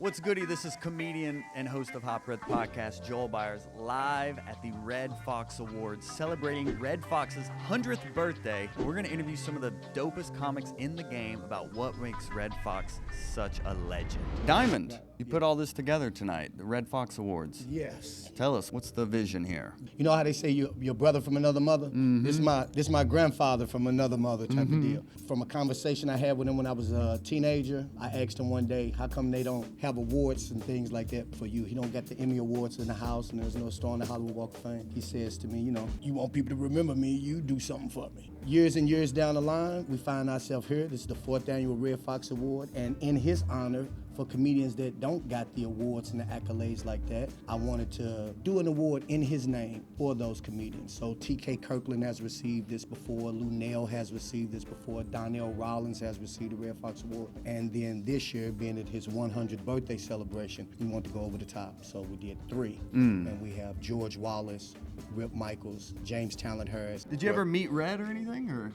What's goody? This is comedian and host of Hop Red Podcast, Joel Byars, live at the Redd Foxx Awards, celebrating Redd Foxx's 100th birthday. We're going to interview some of the dopest comics in the game about what makes Redd Foxx such a legend. Diamond, you put all this together tonight, the Redd Foxx Awards. Yes. Tell us, what's the vision here? You know how they say your brother from another mother? Mm-hmm. This my grandfather from another mother type of deal. From a conversation I had with him when I was a teenager, I asked him one day, how come they don't have awards and things like that for you? He don't get the Emmy Awards in the house and there's no star on the Hollywood Walk of Fame. He says to me, you want people to remember me, you do something for me. Years and years down the line, we find ourselves here. This is the 4th annual Redd Foxx Award, and in his honor, for comedians that don't got the awards and the accolades like that, I wanted to do an award in his name for those comedians. So T.K. Kirkland has received this before, Lou Nell has received this before, Donnell Rollins has received the Redd Foxx Award, and then this year, being at his 100th birthday celebration, we want to go over the top. So we did 3, and we have George Wallace, Rip Michaels, James Talent Harris. Did you ever meet Redd or anything? Or?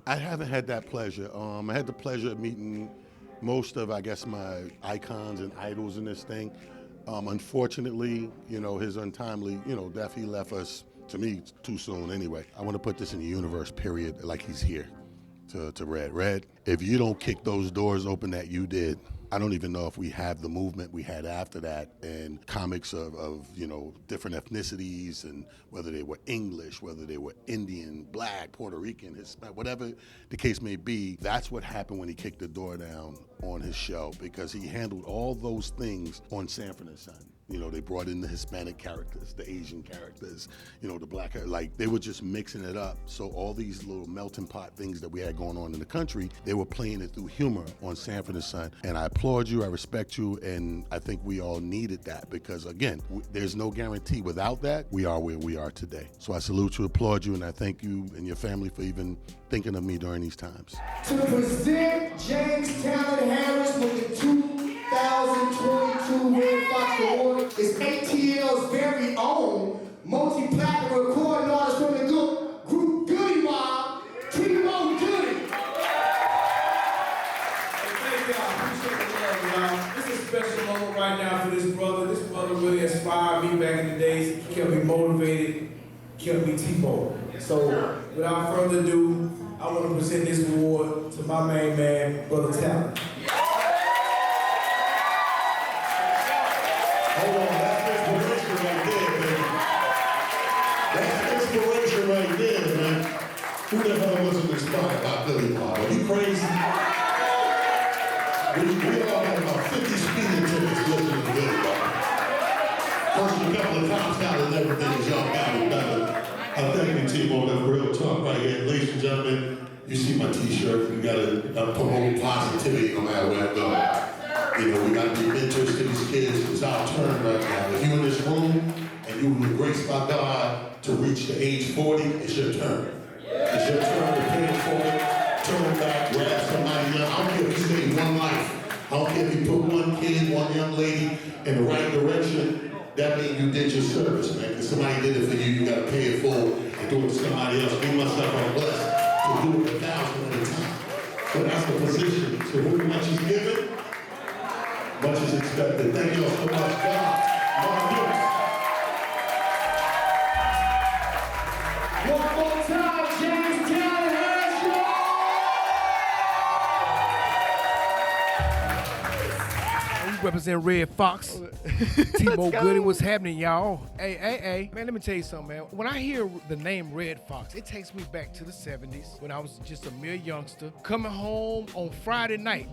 I haven't had that pleasure. I had the pleasure of meeting most of, I guess, my icons and idols in this thing. Unfortunately, his untimely, death, he left us, to me, too soon anyway. I want to put this in the universe, period, like he's here to Redd. Redd, if you don't kick those doors open that you did, I don't even know if we have the movement we had after that, and comics of different ethnicities, and whether they were English, whether they were Indian, Black, Puerto Rican, Hispanic, whatever the case may be. That's what happened when he kicked the door down on his show, because he handled all those things on Sanford and Son. They brought in the Hispanic characters, the Asian characters, the Black, like they were just mixing it up. So all these little melting pot things that we had going on in the country, they were playing it through humor on Sanford and Son. And I applaud you, I respect you, and I think we all needed that, because again, there's no guarantee. Without that, we are where we are today. So I salute you, applaud you, and I thank you and your family for even thinking of me during these times. To present James Talent Harris with the 2022 Redd Foxx Award is ATL's very own multi-platinum recording artist from the group Goody Mob, T-Mo Goody. Thank y'all. Appreciate the love, y'all. This is a special moment right now for this brother. This brother really inspired me back in the days. He kept me motivated, kept me T-Mo. So, without further ado, I want to present this award to my main man, Brother Talent. Hold on, that's inspiration right there, man. That's inspiration right there, man. Who the hell wasn't inspired by Billy Bob? Are you crazy? We all had about 50 speeding tickets listening to Billy Bob. First a couple of times out and everything is y'all got it better. Thank you, T-Mo, that real talk right here. Ladies and gentlemen, you see my t-shirt, we gotta promote positivity no matter where I go. We gotta be mentors to these kids. It's our turn right now. If you're in this room and you were graced by God to reach the age 40, it's your turn. It's your turn to pay it forward, turn back, grab somebody young. I don't care if you save one life. I don't care if you put one kid, one young lady in the right direction. That means you did your service, man. If somebody did it for you, you gotta pay it forward and do it to somebody else. Me, myself, I'm blessed to do it 1,000 at a time. So that's the position. So who much is given, much is expected. Thank you all so much, God. One more time, James Talent Harris. We represent Redd Foxx. T-Mo Goody, what's happening, y'all? Hey. Man, let me tell you something, man. When I hear the name Redd Foxx, it takes me back to the 70s when I was just a mere youngster coming home on Friday night.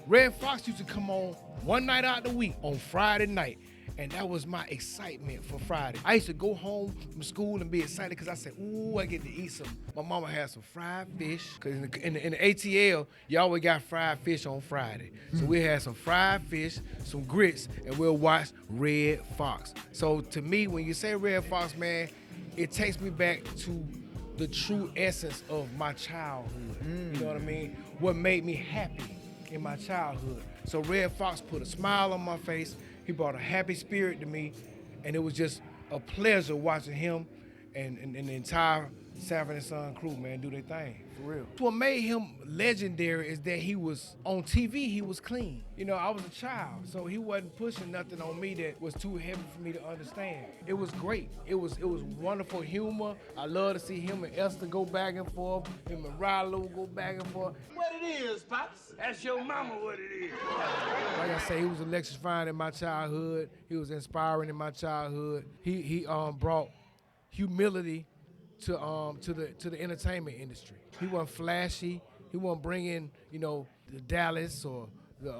Redd Foxx used to come on one night out the week on Friday night. And that was my excitement for Friday. I used to go home from school and be excited because I said, ooh, I get to eat some. My mama had some fried fish. Because in the ATL, you always got fried fish on Friday. So we had some fried fish, some grits, and we'll watch Redd Foxx. So to me, when you say Redd Foxx, man, it takes me back to the true essence of my childhood. You know what I mean? What made me happy in my childhood. So Redd Foxx put a smile on my face. He brought a happy spirit to me, and it was just a pleasure watching him and the entire Sanford & Son crew, man, do their thing, for real. What made him legendary is that he was, on TV, he was clean. You know, I was a child, so he wasn't pushing nothing on me that was too heavy for me to understand. It was great. It was wonderful humor. I love to see him and Esther go back and forth, him and Rilo go back and forth. What it is, Pops? Ask your mama what it is. Like I say, he was electrifying in my childhood. He was inspiring in my childhood. He brought humility to the entertainment industry. He wasn't flashy. He wasn't bringing, you know, the Dallas or the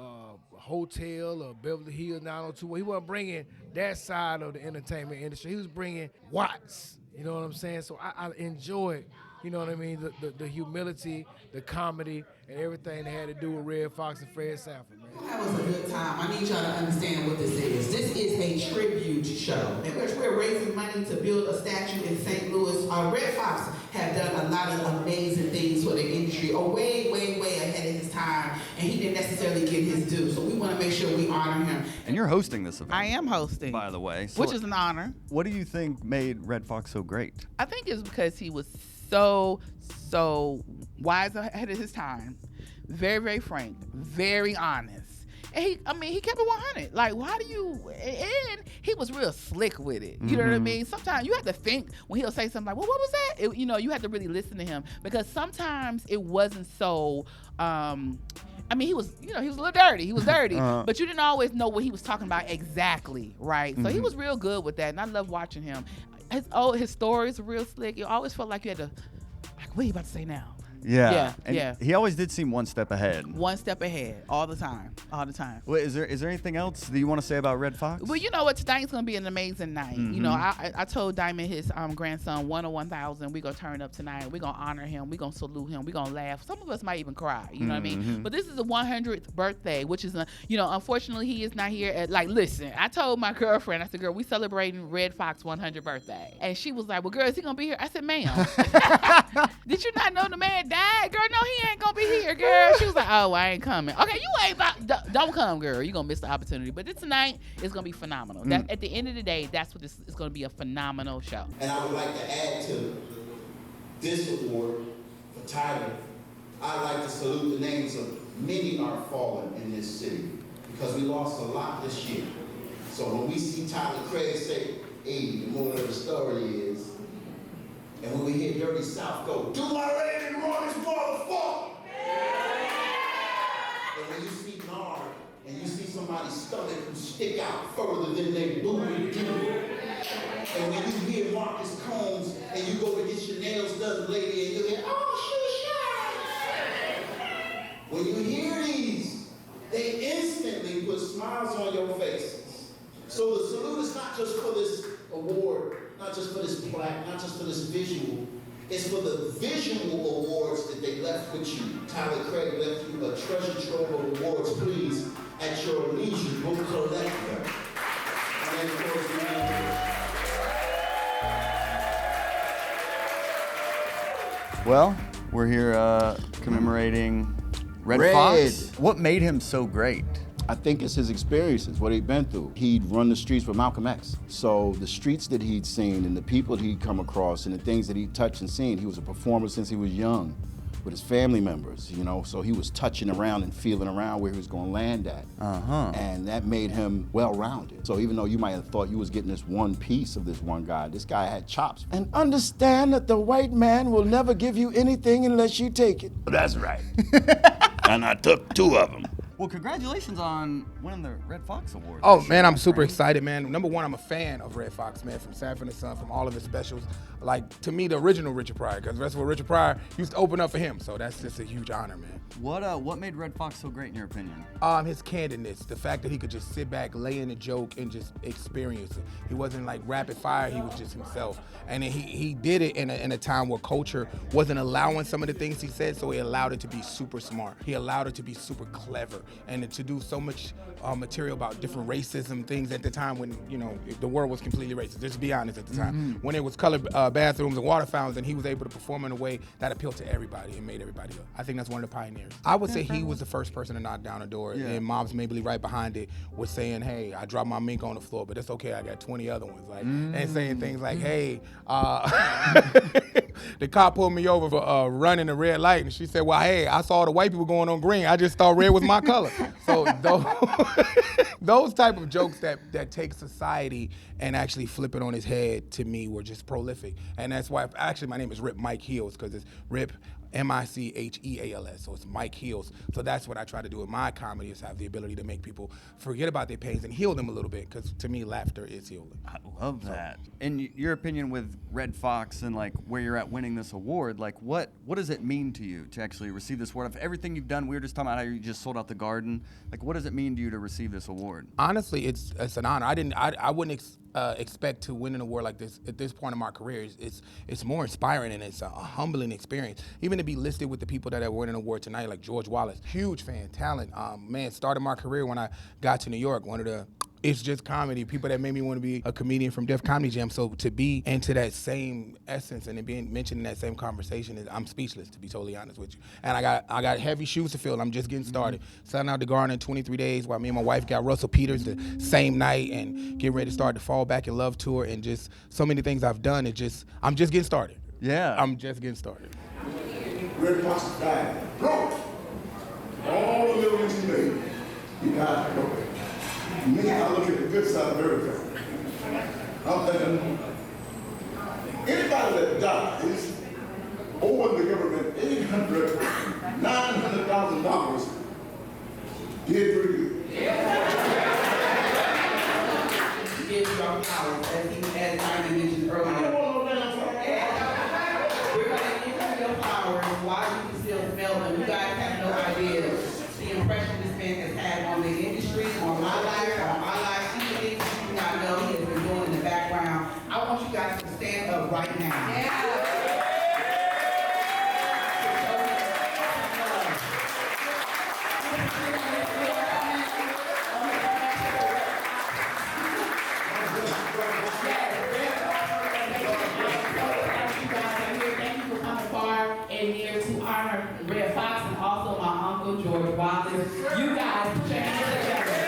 Hotel or Beverly Hills 902. He wasn't bringing that side of the entertainment industry. He was bringing Watts. You know what I'm saying? So I enjoyed, you know what I mean, the humility, the comedy, and everything that had to do with Redd Foxx and Fred Sanford, man. That was a good time. I need y'all to understand what this is. This is a tribute show in which we're raising money to build a statue in St. Louis. Redd Foxx have done a lot of amazing things for the industry, way ahead of his time, and he didn't necessarily get his due. So we want to make sure we honor him. And you're hosting this event. I am hosting, by the way. So which is an honor. What do you think made Redd Foxx so great? I think it's because he was so wise ahead of his time, very frank, very honest. And he kept it 100. Like, why do you? And he was real slick with it. You know what I mean? Sometimes you have to think when he'll say something like, "Well, what was that?" You know, you have to really listen to him because sometimes it wasn't so. He was, you know, he was a little dirty. He was dirty, but you didn't always know what he was talking about exactly, right? So he was real good with that, and I love watching him. His stories were real slick. You always felt like you had to, like, what are you about to say now? Yeah. Yeah. He always did seem one step ahead. One step ahead, all the time. Well, is there anything else that you want to say about Redd Foxx? Well, you know what? Tonight's going to be an amazing night. You know, I told Diamond, his grandson, 101,000, we're going to turn up tonight. We're going to honor him. We're going to salute him. We're going to laugh. Some of us might even cry. You know what I mean? But this is the 100th birthday, which is, unfortunately, he is not here. Listen, I told my girlfriend, I said, girl, we celebrating Redd Foxx's 100th birthday. And she was like, well, girl, is he going to be here? I said, ma'am. Did you not know the man died? Girl, no, he ain't going to be here, girl. She was like, oh, I ain't coming. Okay, you ain't don't come, girl. You're going to miss the opportunity. But this tonight is going to be phenomenal. At the end of the day, that's what this is going to be, a phenomenal show. And I would like to add to this award for Tyler. I'd like to salute the names of many are fallen in this city because we lost a lot this year. So when we see Tyler Craig say, hey, the moral of the story is, and when we hear Dirty South go, do my rain and roar this motherfucker! And when you see Nard and you see somebody's stomach who stick out further than they booty do, and when you hear Marcus Combs and you go to get your nails done, lady, and you hear, oh, shit. When you hear these, they instantly put smiles on your faces. So the salute is not just for this award, not just for this plaque, not just for this visual. It's for the visual awards that they left with you. Tyler Craig left you a treasure trove of awards. Please, at your leisure, go collect them. And then, of course, Well, we're here commemorating Redd Foxx. What made him so great? I think it's his experiences, what he'd been through. He'd run the streets with Malcolm X. So the streets that he'd seen and the people that he'd come across and the things that he'd touched and seen, he was a performer since he was young with his family members, so he was touching around and feeling around where he was going to land at. And that made him well-rounded. So even though you might have thought you was getting this one piece of this one guy, this guy had chops. And understand that the white man will never give you anything unless you take it. That's right. And I took 2 of them. Well, congratulations on winning the Redd Foxx Award. Oh, man, I'm super excited, man. Number one, I'm a fan of Redd Foxx, man, from Sanford & Son, from all of his specials. Like, to me, the original Richard Pryor, because the rest of Richard Pryor used to open up for him. So that's just a huge honor, man. What made Redd Foxx so great in your opinion? His candidness, the fact that he could just sit back, lay in a joke, and just experience it. He wasn't like rapid fire, he was just himself. And he did it in a time where culture wasn't allowing some of the things he said, so he allowed it to be super smart. He allowed it to be super clever, and to do so much material about different racism things at the time when, the world was completely racist. Just be honest, at the time. When it was colored bathrooms and water fountains, and he was able to perform in a way that appealed to everybody and made everybody up. I think that's one of the pioneers. I would say he was the first person to knock down a door, and Mobs Mabley right behind it was saying, hey, I dropped my mink on the floor, but it's okay, I got 20 other ones. And saying things like, hey, the cop pulled me over for running a red light, and she said, well, hey, I saw the white people going on green. I just thought red was my color. So those type of jokes that take society and actually flip it on his head, to me, were just prolific. And that's why, actually, my name is Rip Mike Heels, because it's Rip Micheals, so it's Mike Heels. So that's what I try to do with my comedy, is have the ability to make people forget about their pains and heal them a little bit, because to me, laughter is healing. I love that. In your opinion with Redd Foxx and like where you're at winning this award, like what does it mean to you to actually receive this award? Of everything you've done, we were just talking about how you just sold out the Garden. Like, what does it mean to you to receive this award? Honestly, it's an honor. I wouldn't expect to win an award like this at this point in my career. It's more inspiring, and it's a humbling experience. Even to be listed with the people that are winning an award tonight, like George Wallace, huge fan, talent. Man, started my career when I got to New York. One of the It's Just Comedy, people that made me want to be a comedian from Def Comedy Jam. So to be into that same essence and being mentioned in that same conversation, I'm speechless, to be totally honest with you. And I got heavy shoes to fill. I'm just getting started. Selling out the Garden in 23 days while me and my wife got Russell Peters the same night, and getting ready to start the Fall Back in Love tour, and just so many things I've done. I'm just getting started. Yeah. I'm just getting started. Redd Foxx died broke. All the millions he made, he died broke. Me, I look at the good side of everything. I'm thinking, anybody that dies owing the government $800,000, $900,000 did pretty good. Give your flowers, as Diamond mentioned earlier. I don't want no damn flowers. We're going to give you your flowers while you can still smell them. You guys have no idea the impression this man has had on the industry, on my life, on my life. Even things you do not know he has been doing in the background. I want you guys to stand up right now. And here to honor Redd Foxx and also my uncle Joel Byars. You guys put your hands together.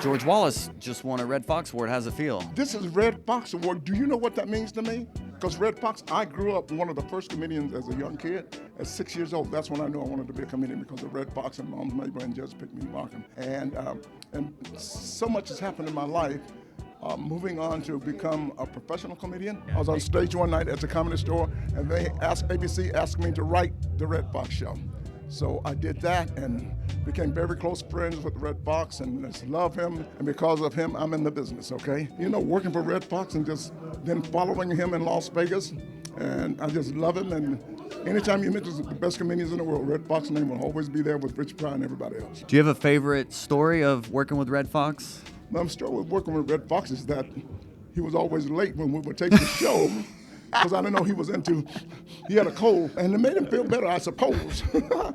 George Wallace just won a Redd Foxx award. How's it feel? This is Redd Foxx Award. Do you know what that means to me? Because Redd Foxx, I grew up one of the first comedians as a young kid. At 6 years old, that's when I knew I wanted to be a comedian, because of Redd Foxx and Mom's Neighbor and Just Pick Me Rockin'. And so much has happened in my life. Moving on to become a professional comedian. I was on stage one night at the Comedy Store, and ABC asked me to write the Redd Foxx show. So I did that and became very close friends with Redd Foxx, and just love him. And because of him, I'm in the business, okay? You know, working for Redd Foxx and just then following him in Las Vegas, and I just love him. And anytime you mention the best comedians in the world, Redd Foxx's name will always be there with Rich Pryor and everybody else. Do you have a favorite story of working with Redd Foxx? My story with working with Redd Foxx is that he was always late when we would take the show. Because I didn't know he had a cold, and it made him feel better, I suppose.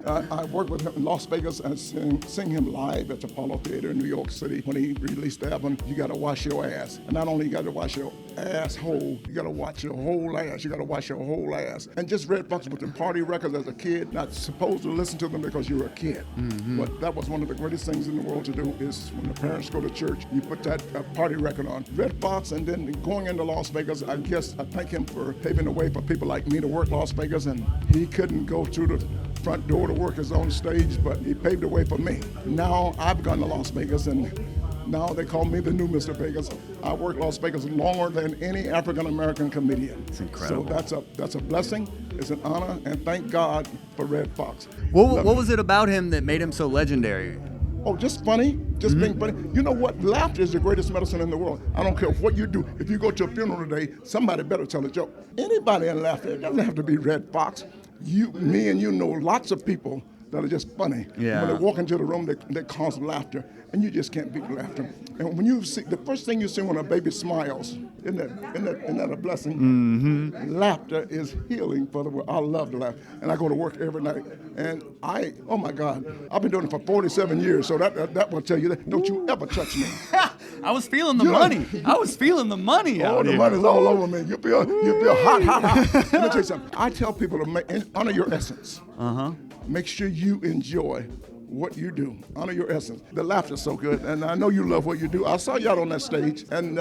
I worked with him in Las Vegas and sing him live at the Apollo Theater in New York City when he released the album, You Gotta Wash Your Ass. And not only you gotta wash your asshole, you gotta wash your whole ass, you gotta wash your whole ass. And just Redd Foxx with the party records as a kid, not supposed to listen to them because you're a kid. Mm-hmm. But that was one of the greatest things in the world to do, is when the parents go to church, you put that party record on. Redd Foxx, and then going into Las Vegas, I thank him for paving the way for people like me to work Las Vegas, and he couldn't go through the front door to work his own stage, but he paved the way for me. Now I've gone to Las Vegas, and now they call me the new Mr. Vegas. I work Las Vegas longer than any African-American comedian. It's incredible. So that's a blessing, it's an honor, and thank God for Redd Foxx. What was it about him that made him so legendary? Oh, just funny, being funny. You know what? Laughter is the greatest medicine in the world. I don't care what you do. If you go to a funeral today, somebody better tell a joke. Anybody in laughter, it doesn't have to be Redd Foxx. Me and you know lots of people that are just funny. Yeah. When they walk into the room, they cause laughter, and you just can't beat laughter. And when you see, the first thing you see when a baby smiles, isn't that a blessing? Mm-hmm. Laughter is healing for the world. I love to laugh, and I go to work every night. And oh my God, I've been doing it for 47 years, so that will tell you that. Don't you ever touch me. I was feeling the money. I was feeling the money out the here. money's all over me. You feel hot. Let me tell you something. I tell people to honor your essence. Uh-huh. Make sure you enjoy what you do. Honor your essence. The laughter's so good, and I know you love what you do. I saw you out on that stage, and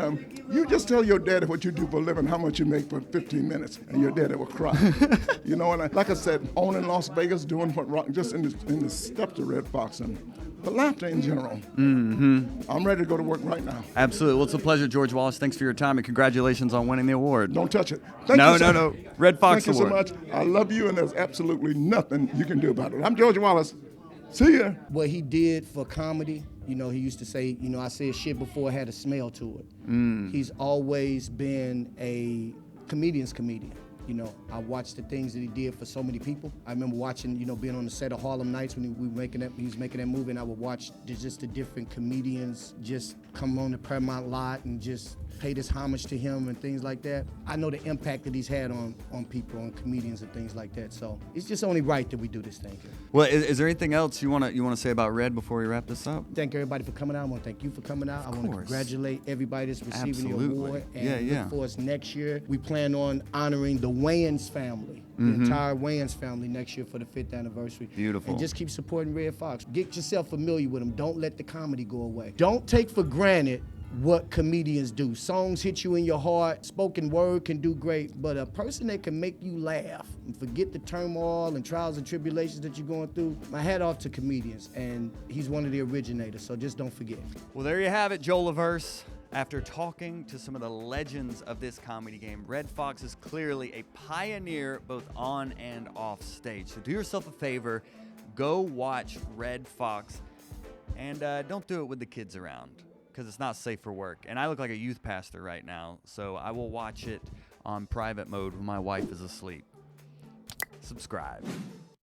you just tell your daddy what you do for a living, how much you make for 15 minutes, and your daddy will cry. You know, and like I said, owning Las Vegas, doing what rock, just in the steps of Redd Foxx, and the laughter in general. Mm-hmm. I'm ready to go to work right now. Absolutely. Well, it's a pleasure, George Wallace. Thanks for your time, and congratulations on winning the award. Don't touch it. No. Redd Foxx Thank Award. you so much. I love you, and there's absolutely nothing you can do about it. I'm George Wallace. See ya. What he did for comedy, he used to say, I said shit before it had a smell to it. He's always been a comedian's comedian. I watched the things that he did for so many people. I remember watching, being on the set of Harlem Nights when he was making that movie, and I would watch just the different comedians just come on the Paramount lot and just pay this homage to him and things like that. I know the impact that he's had on people, on comedians and things like that. So it's just only right that we do this thing. Well, is there anything else you want to say about Redd before we wrap this up? Thank everybody for coming out. I want to thank you for coming out. I want to congratulate everybody that's receiving the award. And look for us next year. We plan on honoring the Wayans family, the entire Wayans family next year for the 5th anniversary. Beautiful. And just keep supporting Redd Foxx. Get yourself familiar with him. Don't let the comedy go away. Don't take for granted what comedians do. Songs hit you in your heart, spoken word can do great, but a person that can make you laugh and forget the turmoil and trials and tribulations that you're going through, my hat off to comedians, and he's one of the originators, so just don't forget. Well, there you have it, Joel Byars. After talking to some of the legends of this comedy game, Redd Foxx is clearly a pioneer both on and off stage. So do yourself a favor, go watch Redd Foxx, and don't do it with the kids around, because it's not safe for work. And I look like a youth pastor right now, so I will watch it on private mode when my wife is asleep. Subscribe.